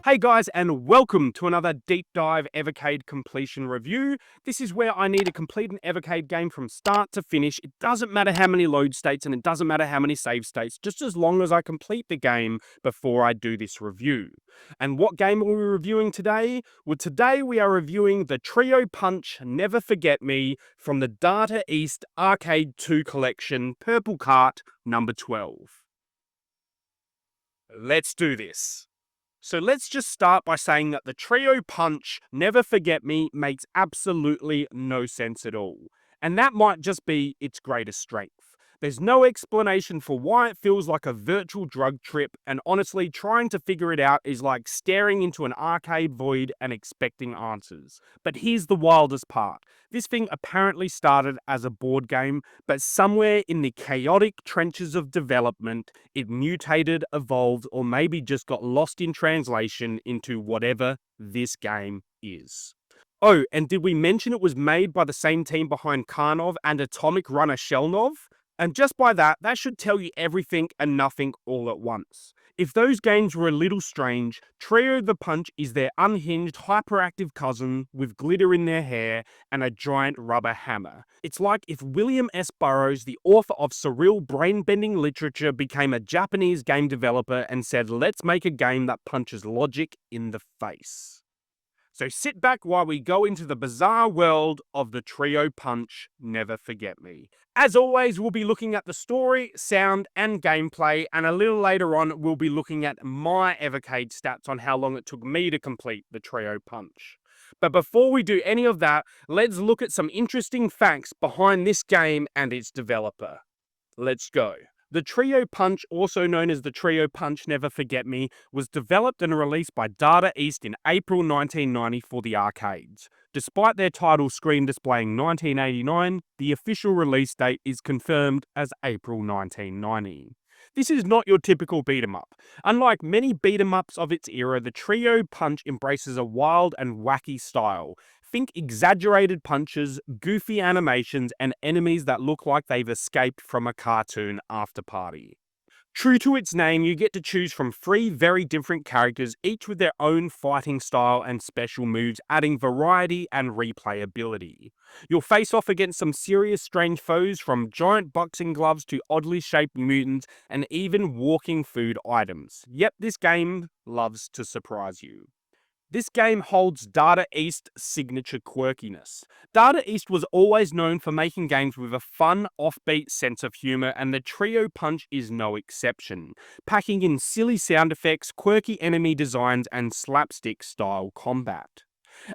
Hey guys, and welcome to another deep dive Evercade completion review. This is where I need to complete an Evercade game from start to finish. It doesn't matter how many load states and it doesn't matter how many save states, just as long as I complete the game before I do this review. And what game are we reviewing today? Well, today we are reviewing the thePunch Never Forget Me from the Data East Arcade 2 collection, Purple Cart, number 12. Let's do this. So let's just start by saying that the thePunch Never Forget Me makes absolutely no sense at all. And that might just be its greatest strength. There's no explanation for why it feels like a virtual drug trip, and honestly, trying to figure it out is like staring into an arcade void and expecting answers. But here's the wildest part. This thing apparently started as a board game, but somewhere in the chaotic trenches of development, it mutated, evolved, or maybe just got lost in translation into whatever this game is. Oh, and did we mention it was made by the same team behind Karnov and Atomic Runner Shelnov? And just by that, that should tell you everything and nothing all at once. If those games were a little strange, thePunch is their unhinged, hyperactive cousin with glitter in their hair and a giant rubber hammer. It's like if William S. Burroughs, the author of surreal brain-bending literature, became a Japanese game developer and said, let's make a game that punches logic in the face. So sit back while we go into the bizarre world of the thePunch Never Forget Me. As always, we'll be looking at the story, sound, and gameplay, and a little later on, we'll be looking at my Evercade stats on how long it took me to complete the thePunch. But before we do any of that, let's look at some interesting facts behind this game and its developer. Let's go. The thePunch, also known as the thePunch Never Forget Me, was developed and released by Data East in April 1990 for the arcades. Despite their title screen displaying 1989, the official release date is confirmed as April 1990. This is not your typical beat-em-up. Unlike many beat-em-ups of its era, the thePunch embraces a wild and wacky style. Think exaggerated punches, goofy animations, and enemies that look like they've escaped from a cartoon after party. True to its name, you get to choose from 3 very different characters, each with their own fighting style and special moves, adding variety and replayability. You'll face off against some serious strange foes, from giant boxing gloves to oddly shaped mutants and even walking food items. Yep, this game loves to surprise you. This game holds Data East's signature quirkiness. Data East was always known for making games with a fun, offbeat sense of humor, and the thePunch is no exception, packing in silly sound effects, quirky enemy designs, and slapstick-style combat.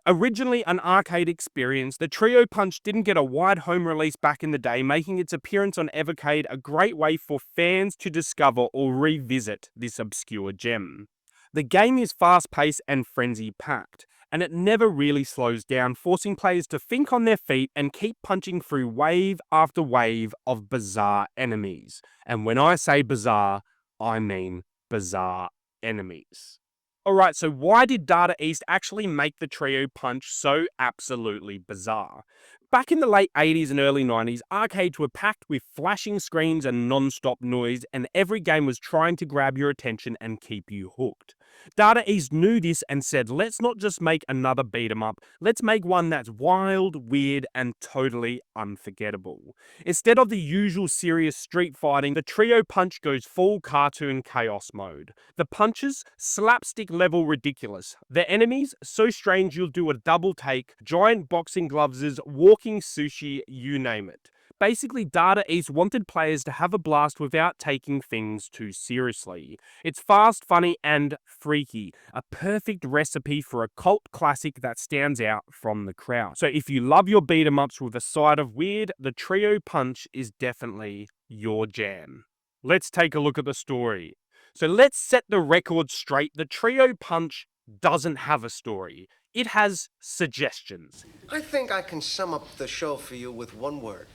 Originally an arcade experience, the thePunch didn't get a wide home release back in the day, making its appearance on Evercade a great way for fans to discover or revisit this obscure gem. The game is fast-paced and frenzy-packed, and it never really slows down, forcing players to think on their feet and keep punching through wave after wave of bizarre enemies. And when I say bizarre, I mean bizarre enemies. Alright, so why did Data East actually make the thePunch so absolutely bizarre? Back in the late 80s and early 90s, arcades were packed with flashing screens and non-stop noise, and every game was trying to grab your attention and keep you hooked. Data East knew this and said, let's not just make another beat-em-up, let's make one that's wild, weird, and totally unforgettable. Instead of the usual serious street fighting, the thePunch goes full cartoon chaos mode. The punches, slapstick level ridiculous. The enemies, so strange you'll do a double take, giant boxing gloves, walking sushi, you name it. Basically, Data East wanted players to have a blast without taking things too seriously. It's fast, funny, and freaky, a perfect recipe for a cult classic that stands out from the crowd. So if you love your beat-em-ups with a side of weird, the thePunch is definitely your jam. Let's take a look at the story. So let's set the record straight. The thePunch doesn't have a story. It has suggestions. I think I can sum up the show for you with one word.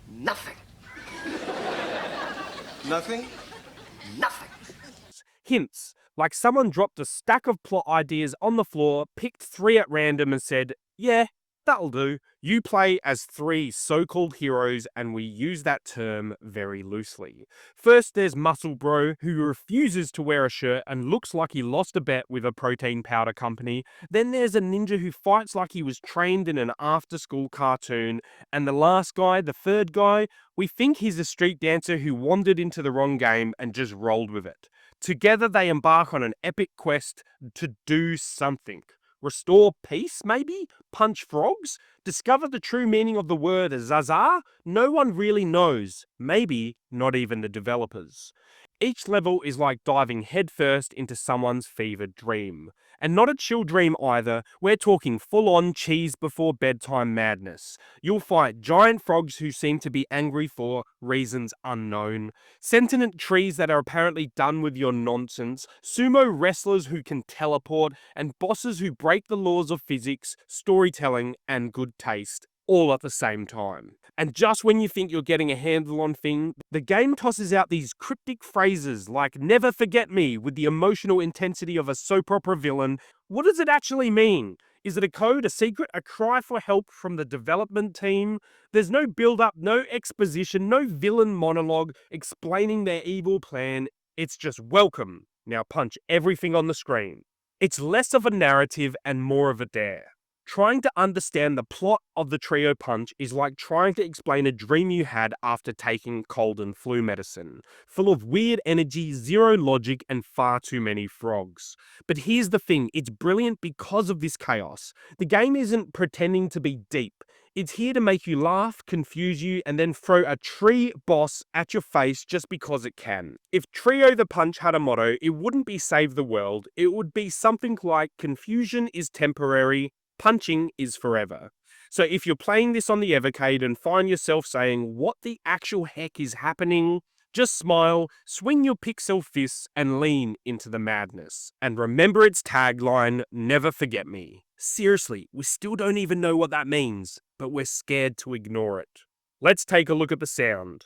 Nothing. Nothing? Nothing. Hints, like someone dropped a stack of plot ideas on the floor, picked 3 at random and said, yeah, That'll do. You play as 3 so-called heroes, and we use that term very loosely. First, there's Muscle Bro, who refuses to wear a shirt and looks like he lost a bet with a protein powder company. Then there's a ninja who fights like he was trained in an after-school cartoon. And the last guy, the third guy, we think he's a street dancer who wandered into the wrong game and just rolled with it. Together, they embark on an epic quest to do something. Restore peace, maybe? Punch frogs? Discover the true meaning of the word Zaza? No one really knows. Maybe not even the developers. Each level is like diving headfirst into someone's fevered dream. And not a chill dream either, we're talking full-on cheese before bedtime madness. You'll fight giant frogs who seem to be angry for reasons unknown, sentient trees that are apparently done with your nonsense, sumo wrestlers who can teleport, and bosses who break the laws of physics, storytelling, and good taste, all at the same time. And just when you think you're getting a handle on things, the game tosses out these cryptic phrases like "never forget me" with the emotional intensity of a soap opera villain. What does it actually mean? Is it a code, a secret, a cry for help from the development team? There's no build-up, no exposition, no villain monologue explaining their evil plan. It's just welcome. Now punch everything on the screen. It's less of a narrative and more of a dare. Trying to understand the plot of the trio punch is like trying to explain a dream you had after taking cold and flu medicine, full of weird energy, zero logic, and far too many frogs. But here's the thing, it's brilliant because of this chaos. The game isn't pretending to be deep. It's here to make you laugh, confuse you, and then throw a tree boss at your face just because it can. If Trio the Punch had a motto, it wouldn't be save the world, it would be something like confusion is temporary, punching is forever. So if you're playing this on the Evercade and find yourself saying, what the actual heck is happening? Just smile, swing your pixel fists, and lean into the madness. And remember its tagline, never forget me. Seriously, we still don't even know what that means, but we're scared to ignore it. Let's take a look at the sound.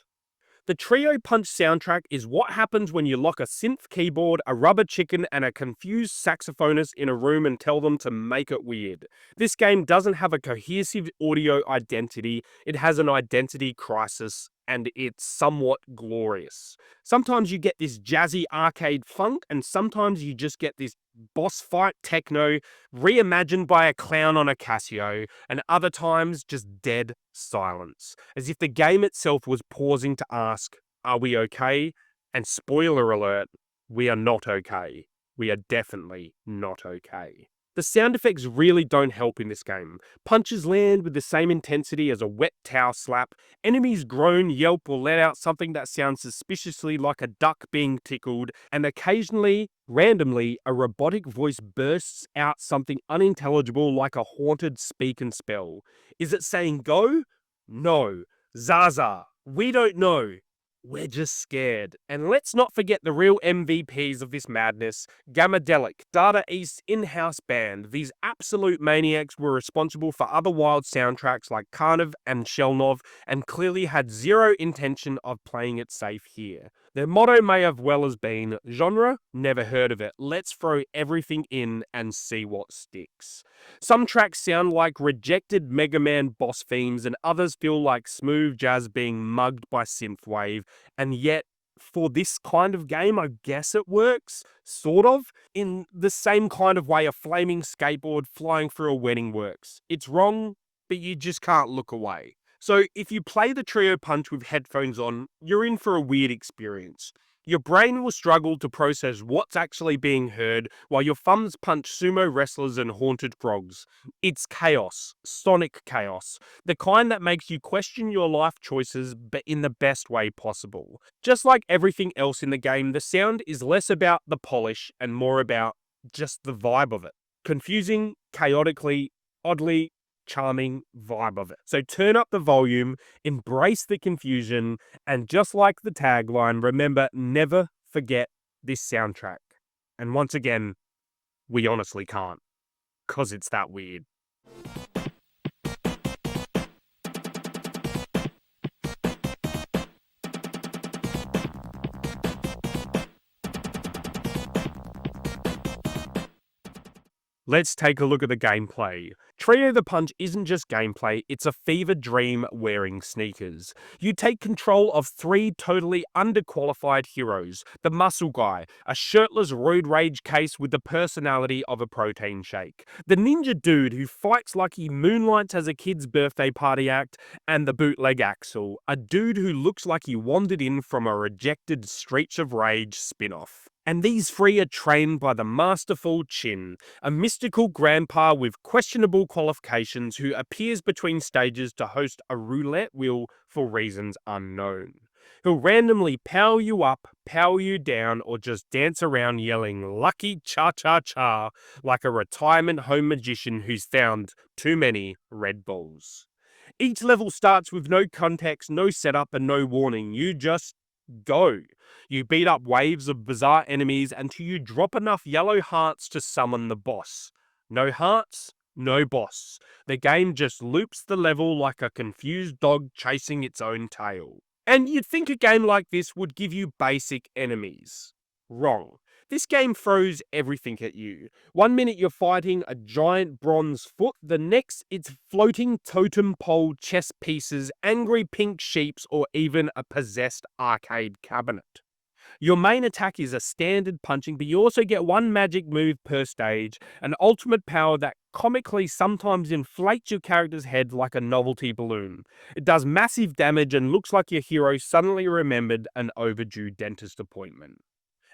The Trio Punch soundtrack is what happens when you lock a synth keyboard, a rubber chicken, and a confused saxophonist in a room and tell them to make it weird. This game doesn't have a cohesive audio identity, it has an identity crisis, and it's somewhat glorious. Sometimes you get this jazzy arcade funk, and sometimes you just get this boss fight techno reimagined by a clown on a Casio, and other times just dead silence, as if the game itself was pausing to ask, are we okay? And spoiler alert, we are not okay. We are definitely not okay. The sound effects really don't help in this game. Punches land with the same intensity as a wet towel slap, enemies groan, yelp, or let out something that sounds suspiciously like a duck being tickled, and occasionally, randomly, a robotic voice bursts out something unintelligible like a haunted speak and spell. Is it saying go? No. Zaza. We don't know. We're just scared. And let's not forget the real MVPs of this madness, Gamadelic, Data East's in-house band. These absolute maniacs were responsible for other wild soundtracks like Karnov and Shelnov, and clearly had zero intention of playing it safe here. Their motto may have well as been, genre? Never heard of it. Let's throw everything in and see what sticks. Some tracks sound like rejected Mega Man boss themes, and others feel like smooth jazz being mugged by synthwave, and yet, for this kind of game, I guess it works, sort of, in the same kind of way a flaming skateboard flying through a wedding works. It's wrong, but you just can't look away. So if you play the Trio Punch with headphones on, you're in for a weird experience. Your brain will struggle to process what's actually being heard while your thumbs punch sumo wrestlers and haunted frogs. It's chaos, sonic chaos, the kind that makes you question your life choices but in the best way possible. Just like everything else in the game, the sound is less about the polish and more about just the vibe of it. Confusing, chaotically, oddly charming vibe of it. So turn up the volume, embrace the confusion, and just like the tagline, remember, never forget this soundtrack. And once again, we honestly can't, 'cause it's that weird. Let's take a look at the gameplay. Trio the Punch isn't just gameplay, it's a fever dream wearing sneakers. You take control of three totally underqualified heroes. The muscle guy, a shirtless road rage case with the personality of a protein shake. The ninja dude who fights like he moonlights as a kid's birthday party act. And the bootleg Axel, a dude who looks like he wandered in from a rejected Streets of Rage spin-off. And these three are trained by the masterful Chin, a mystical grandpa with questionable qualifications who appears between stages to host a roulette wheel for reasons unknown. He'll randomly power you up, power you down, or just dance around yelling "Lucky Cha-Cha-Cha" like a retirement home magician who's found too many Red Bulls. Each level starts with no context, no setup, and no warning. You just go. You beat up waves of bizarre enemies until you drop enough yellow hearts to summon the boss. No hearts, no boss. The game just loops the level like a confused dog chasing its own tail. And you'd think a game like this would give you basic enemies. Wrong. This game throws everything at you. One minute you're fighting a giant bronze foot, the next it's floating totem pole chess pieces, angry pink sheeps, or even a possessed arcade cabinet. Your main attack is a standard punching, but you also get one magic move per stage, an ultimate power that comically sometimes inflates your character's head like a novelty balloon. It does massive damage and looks like your hero suddenly remembered an overdue dentist appointment.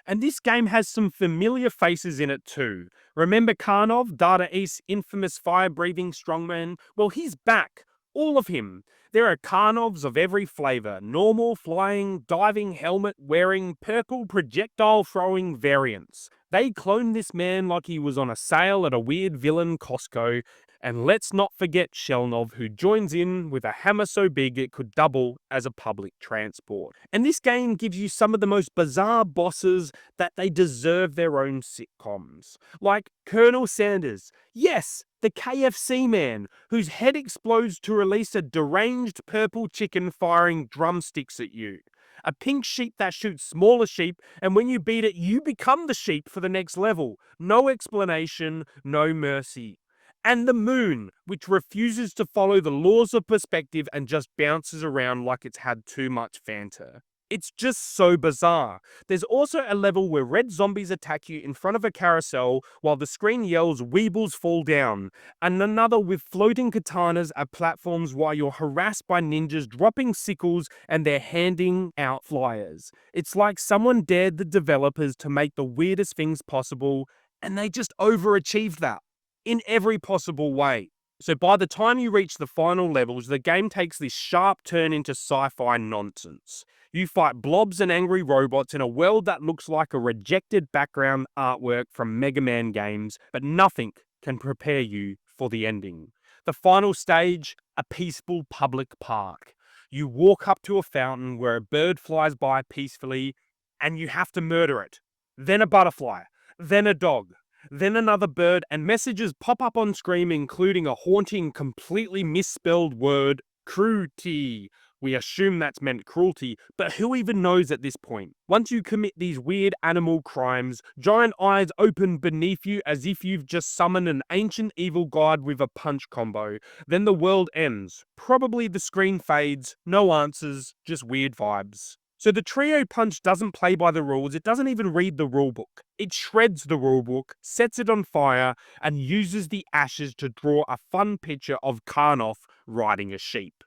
And this game has some familiar faces in it too. Remember Karnov, Data East's infamous fire-breathing strongman? Well, he's back. All of him. There are Karnovs of every flavor. Normal, flying, diving, helmet-wearing, purple, projectile-throwing variants. They cloned this man like he was on a sale at a weird villain Costco. And let's not forget Shelnov, who joins in with a hammer so big it could double as a public transport. And this game gives you some of the most bizarre bosses that they deserve their own sitcoms. Like Colonel Sanders. Yes, the KFC man, whose head explodes to release a deranged purple chicken firing drumsticks at you. A pink sheep that shoots smaller sheep, and when you beat it, you become the sheep for the next level. No explanation, no mercy. And the moon, which refuses to follow the laws of perspective and just bounces around like it's had too much Fanta. It's just so bizarre. There's also a level where red zombies attack you in front of a carousel while the screen yells "Weebles fall down," and another with floating katanas at platforms while you're harassed by ninjas dropping sickles and they're handing out flyers. It's like someone dared the developers to make the weirdest things possible, and they just overachieved that in every possible way. So by the time you reach the final levels, the game takes this sharp turn into sci-fi nonsense. You fight blobs and angry robots in a world that looks like a rejected background artwork from Mega Man games, but nothing can prepare you for the ending. The final stage, a peaceful public park. You walk up to a fountain where a bird flies by peacefully, and you have to murder it. Then a butterfly, then a dog, then another bird, and messages pop up on screen including a haunting, completely misspelled word, cruelty. We assume that's meant cruelty, but who even knows at this point? Once you commit these weird animal crimes, giant eyes open beneath you as if you've just summoned an ancient evil god with a punch combo. Then the world ends. Probably the screen fades, no answers, just weird vibes. So the Trio Punch doesn't play by the rules, it doesn't even read the rulebook. It shreds the rulebook, sets it on fire, and uses the ashes to draw a fun picture of Karnoff riding a sheep.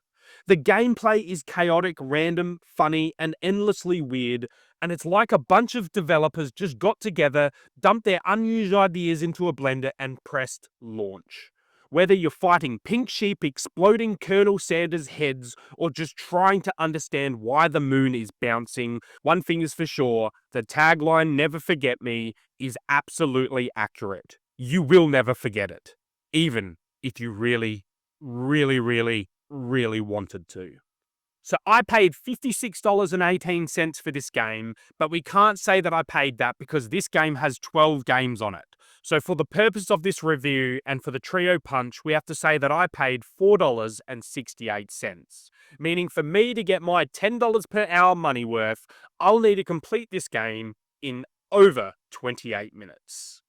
The gameplay is chaotic, random, funny, and endlessly weird, and it's like a bunch of developers just got together, dumped their unused ideas into a blender, and pressed launch. Whether you're fighting pink sheep, exploding Colonel Sanders' heads, or just trying to understand why the moon is bouncing, one thing is for sure, the tagline "Never Forget Me" is absolutely accurate. You will never forget it. Even if you really, really, really, really wanted to. So I paid $56.18 for this game, but we can't say that I paid that because this game has 12 games on it. So for the purpose of this review and for the Trio Punch, we have to say that I paid $4.68. Meaning for me to get my $10 per hour money worth, I'll need to complete this game in over 28 minutes.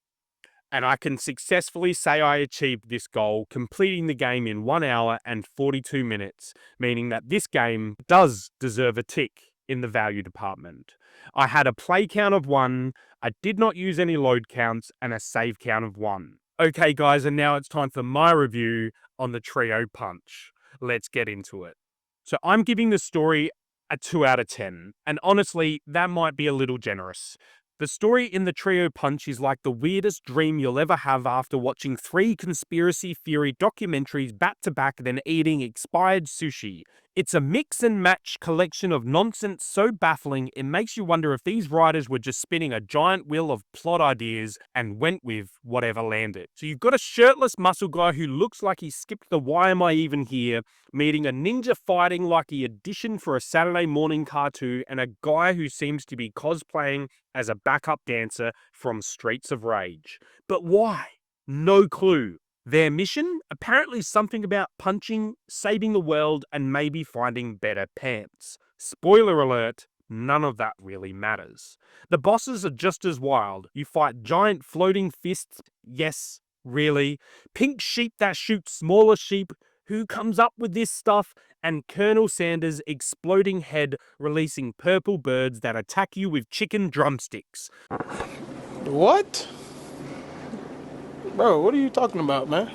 And I can successfully say I achieved this goal, completing the game in 1 hour and 42 minutes, meaning that this game does deserve a tick in the value department. I had a play count of 1, I did not use any load counts, and a save count of 1. Okay guys, and now it's time for my review on the Trio Punch. Let's get into it. So I'm giving the story a 2 out of 10, and honestly, that might be a little generous. The story in the Trio Punch is like the weirdest dream you'll ever have after watching 3 conspiracy theory documentaries back to back, then eating expired sushi. It's a mix and match collection of nonsense so baffling it makes you wonder if these writers were just spinning a giant wheel of plot ideas and went with whatever landed. So you've got a shirtless muscle guy who looks like he skipped the "Why am I even here?" meeting a ninja fighting like he auditioned for a Saturday morning cartoon, and a guy who seems to be cosplaying as a backup dancer from Streets of Rage. But why? No clue. Their mission? Apparently something about punching, saving the world, and maybe finding better pants. Spoiler alert, none of that really matters. The bosses are just as wild. You fight giant floating fists, yes, really. Pink sheep that shoot smaller sheep. Who comes up with this stuff? And Colonel Sanders' exploding head releasing purple birds that attack you with chicken drumsticks. What? Bro, what are you talking about, man?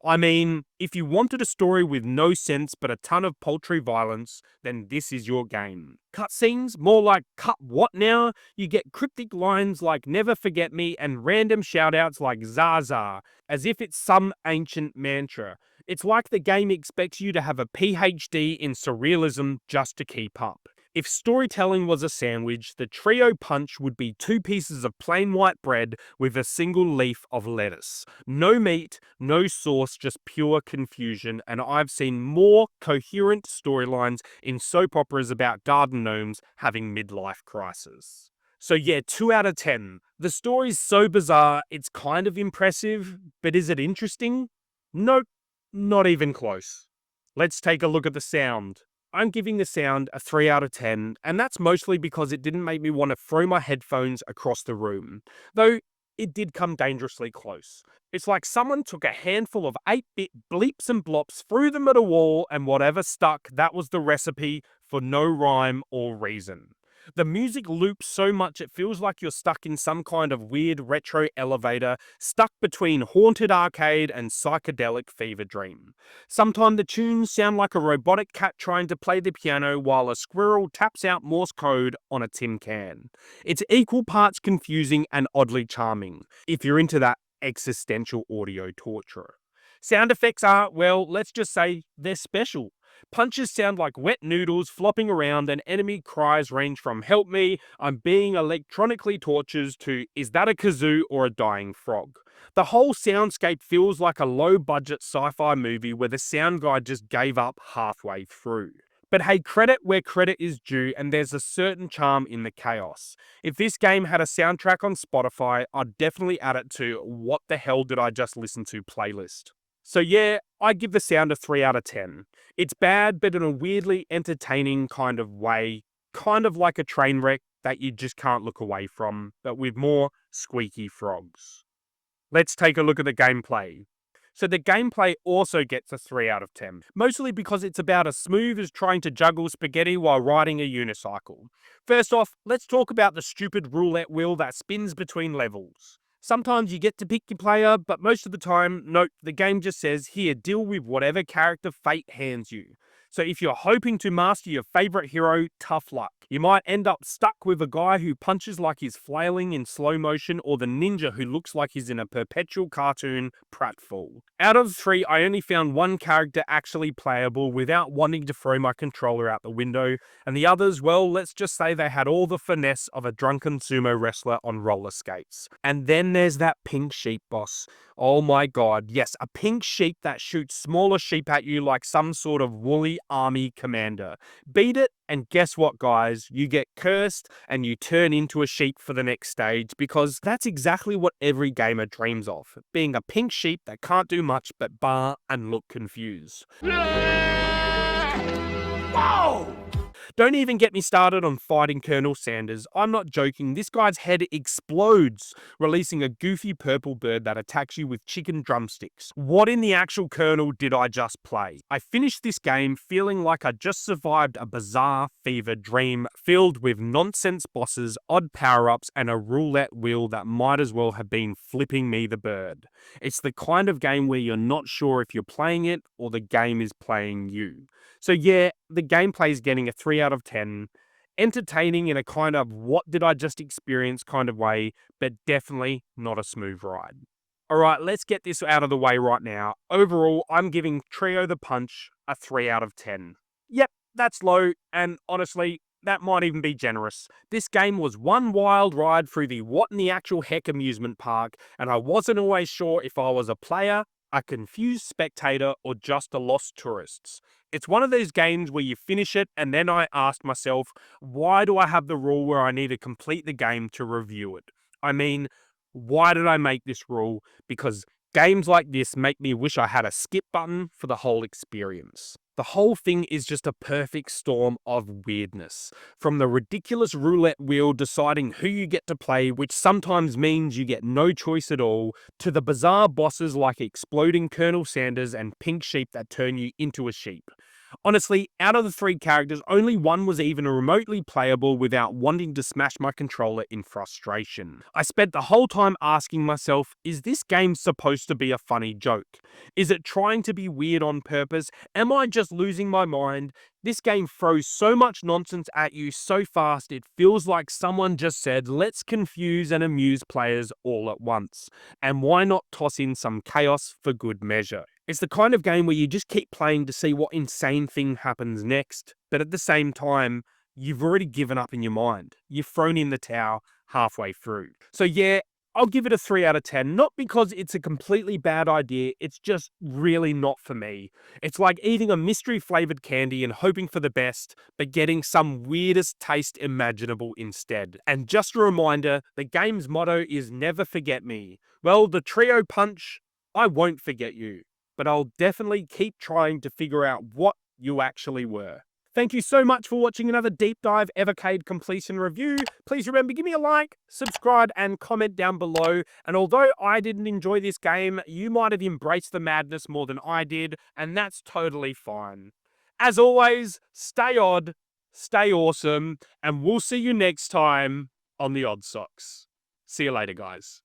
I mean, if you wanted a story with no sense but a ton of paltry violence, then this is your game. Cutscenes? More like cut what now? You get cryptic lines like "never forget me" and random shoutouts like "Zaza," as if it's some ancient mantra. It's like the game expects you to have a PhD in surrealism just to keep up. If storytelling was a sandwich, the Trio Punch would be 2 pieces of plain white bread with a single leaf of lettuce. No meat, no sauce, just pure confusion, and I've seen more coherent storylines in soap operas about garden gnomes having midlife crisis. So yeah, 2 out of 10. The story's so bizarre, it's kind of impressive, but is it interesting? Nope, not even close. Let's take a look at the sound. I'm giving the sound a 3 out of 10, and that's mostly because it didn't make me want to throw my headphones across the room, though it did come dangerously close. It's like someone took a handful of 8-bit bleeps and blops, threw them at a wall, and whatever stuck, that was the recipe for no rhyme or reason. The music loops so much it feels like you're stuck in some kind of weird retro elevator, stuck between haunted arcade and psychedelic fever dream. Sometimes the tunes sound like a robotic cat trying to play the piano while a squirrel taps out Morse code on a tin can. It's equal parts confusing and oddly charming, if you're into that existential audio torture. Sound effects are, well, let's just say they're special. Punches sound like wet noodles flopping around, and enemy cries range from "help me, I'm being electronically tortured" to "is that a kazoo or a dying frog?" The whole soundscape feels like a low-budget sci-fi movie where the sound guy just gave up halfway through. But hey, credit where credit is due, and there's a certain charm in the chaos. If this game had a soundtrack on Spotify, I'd definitely add it to "What the hell did I just listen to" playlist. So yeah, I give the sound a 3 out of 10. It's bad, but in a weirdly entertaining kind of way, kind of like a train wreck that you just can't look away from, but with more squeaky frogs. Let's take a look at the gameplay. So the gameplay also gets a 3 out of 10, mostly because it's about as smooth as trying to juggle spaghetti while riding a unicycle. First off, let's talk about the stupid roulette wheel that spins between levels. Sometimes you get to pick your player, but most of the time, nope, the game just says, here, deal with whatever character fate hands you. So if you're hoping to master your favorite hero, tough luck. You might end up stuck with a guy who punches like he's flailing in slow motion, or the ninja who looks like he's in a perpetual cartoon pratfall. Out of 3, I only found 1 character actually playable without wanting to throw my controller out the window, and the others, well, let's just say they had all the finesse of a drunken sumo wrestler on roller skates. And then there's that pink sheep boss. Oh my god, yes, a pink sheep that shoots smaller sheep at you like some sort of woolly army commander. Beat it, and guess what, guys? You get cursed and you turn into a sheep for the next stage, because that's exactly what every gamer dreams of, being a pink sheep that can't do much but bar and look confused. Whoa! Don't even get me started on fighting Colonel Sanders. I'm not joking, this guy's head explodes, releasing a goofy purple bird that attacks you with chicken drumsticks. What in the actual kernel did I just play? I finished this game feeling like I just survived a bizarre fever dream filled with nonsense bosses, odd power-ups, and a roulette wheel that might as well have been flipping me the bird. It's the kind of game where you're not sure if you're playing it or the game is playing you. So yeah, the gameplay is getting a 3 out of 10. Entertaining in a kind of what did I just experience kind of way, but definitely not a smooth ride. Alright, let's get this out of the way right now. Overall, I'm giving Trio the Punch a 3 out of 10. Yep, that's low, and honestly, that might even be generous. This game was one wild ride through the what in the actual heck amusement park, and I wasn't always sure if I was a player, a confused spectator, or just a lost tourist. It's one of those games where you finish it and then I asked myself, why do I have the rule where I need to complete the game to review it? I mean, why did I make this rule? Because games like this make me wish I had a skip button for the whole experience. The whole thing is just a perfect storm of weirdness. From the ridiculous roulette wheel deciding who you get to play, which sometimes means you get no choice at all, to the bizarre bosses like exploding Colonel Sanders and pink sheep that turn you into a sheep. Honestly, out of the 3 characters, only one was even remotely playable without wanting to smash my controller in frustration. I spent the whole time asking myself, is this game supposed to be a funny joke? Is it trying to be weird on purpose? Am I just losing my mind? This game throws so much nonsense at you so fast it feels like someone just said, let's confuse and amuse players all at once. And why not toss in some chaos for good measure? It's the kind of game where you just keep playing to see what insane thing happens next, but at the same time, you've already given up in your mind. You've thrown in the towel halfway through. So yeah, I'll give it a 3 out of 10, not because it's a completely bad idea, it's just really not for me. It's like eating a mystery flavored candy and hoping for the best, but getting some weirdest taste imaginable instead. And just a reminder, the game's motto is never forget me. Well, the Trio Punch, I won't forget you, but I'll definitely keep trying to figure out what you actually were. Thank you so much for watching another deep dive Evercade completion review. Please remember, give me a like, subscribe, and comment down below. And although I didn't enjoy this game, you might have embraced the madness more than I did, and that's totally fine. As always, stay odd, stay awesome, and we'll see you next time on the Odd Socks. See you later, guys.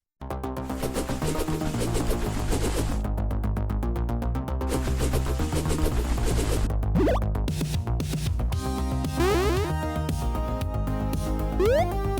Woo!